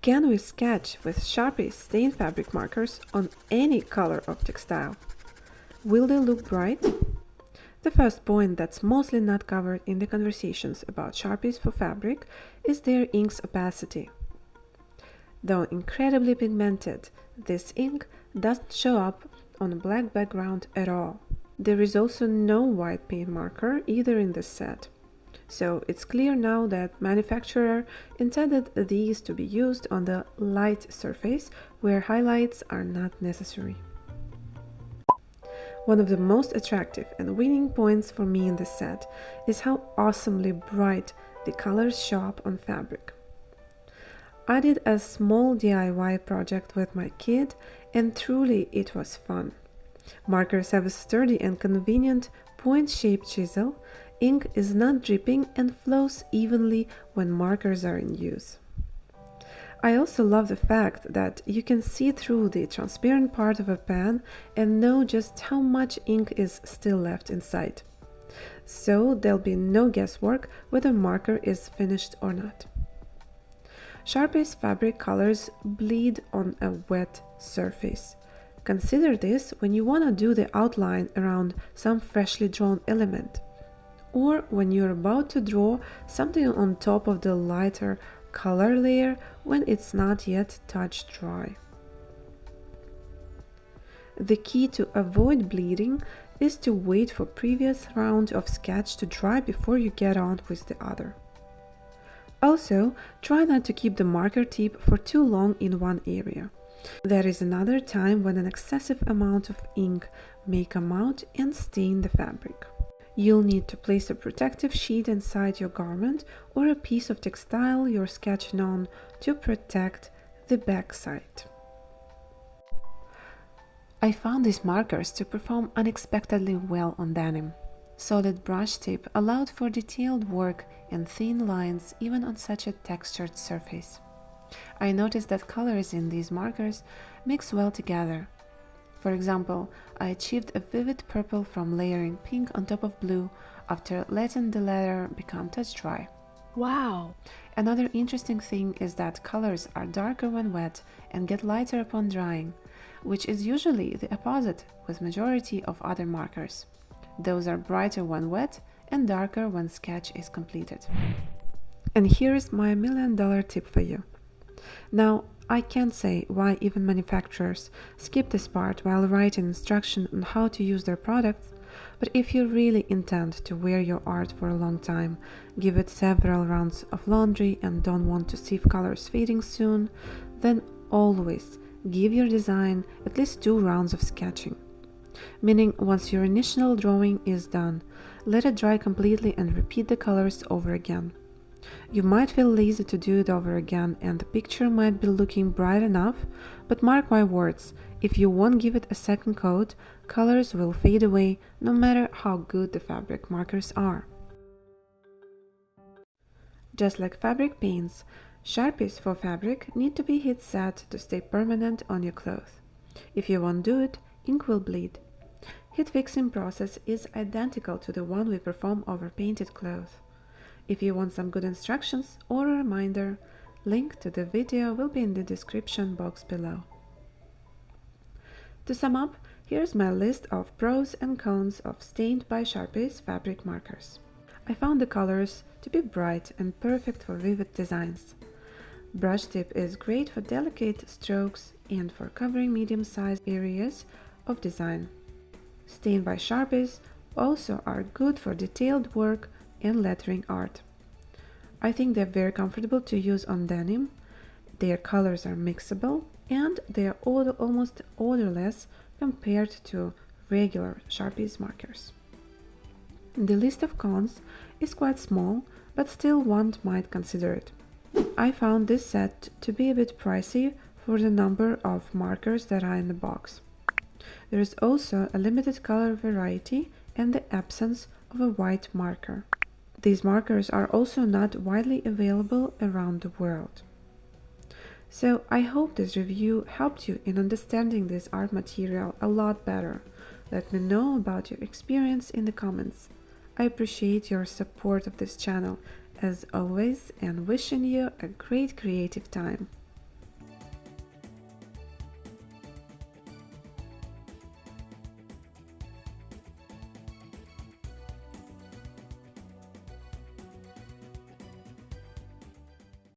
Can we sketch with Sharpie Stained fabric markers on any color of textile? Will they look bright? The first point that's mostly not covered in the conversations about Sharpies for fabric is their ink's opacity. Though incredibly pigmented, this ink doesn't show up on a black background at all. There is also no white paint marker either in this set. So it's clear now that manufacturer intended these to be used on the light surface where highlights are not necessary. One of the most attractive and winning points for me in this set is how awesomely bright the colors show up on fabric. I did a small DIY project with my kid and truly it was fun. Markers have a sturdy and convenient point-shaped chisel. Ink is not dripping and flows evenly when markers are in use. I also love the fact that you can see through the transparent part of a pen and know just how much ink is still left inside. So there'll be no guesswork whether marker is finished or not. Sharpie's fabric colors bleed on a wet surface. Consider this when you want to do the outline around some freshly drawn element, or when you're about to draw something on top of the lighter color layer when it's not yet touch dry. The key to avoid bleeding is to wait for previous round of sketch to dry before you get on with the other. Also, try not to keep the marker tip for too long in one area. There is another time when an excessive amount of ink may come out and stain the fabric. You'll need to place a protective sheet inside your garment or a piece of textile you're sketching on to protect the backside. I found these markers to perform unexpectedly well on denim. Solid brush tip allowed for detailed work and thin lines even on such a textured surface. I noticed that colors in these markers mix well together. For example, I achieved a vivid purple from layering pink on top of blue after letting the latter become touch dry. Wow! Another interesting thing is that colors are darker when wet and get lighter upon drying, which is usually the opposite with majority of other markers. Those are brighter when wet and darker when sketch is completed. And here's my $1 million tip for you. Now, I can't say why even manufacturers skip this part while writing instruction on how to use their products, but if you really intend to wear your art for a long time, give it several rounds of laundry and don't want to see colors fading soon, then always give your design at least 2 rounds of sketching. Meaning once your initial drawing is done, let it dry completely and repeat the colors over again. You might feel lazy to do it over again and the picture might be looking bright enough, but mark my words, if you won't give it a second coat, colors will fade away no matter how good the fabric markers are. Just like fabric paints, Sharpies for fabric need to be heat set to stay permanent on your cloth. If you won't do it, ink will bleed. Heat fixing process is identical to the one we perform over painted cloth. If you want some good instructions or a reminder, link to the video will be in the description box below. To sum up, here's my list of pros and cons of Stained by Sharpies fabric markers. I found the colors to be bright and perfect for vivid designs. Brush tip is great for delicate strokes and for covering medium-sized areas of design. Stained by Sharpies also are good for detailed work and lettering art. I think they're very comfortable to use on denim, their colors are mixable, and they are almost odorless compared to regular Sharpies markers. The list of cons is quite small, but still one might consider it. I found this set to be a bit pricey for the number of markers that are in the box. There is also a limited color variety and the absence of a white marker. These markers are also not widely available around the world. So I hope this review helped you in understanding this art material a lot better. Let me know about your experience in the comments. I appreciate your support of this channel as always and wishing you a great creative time.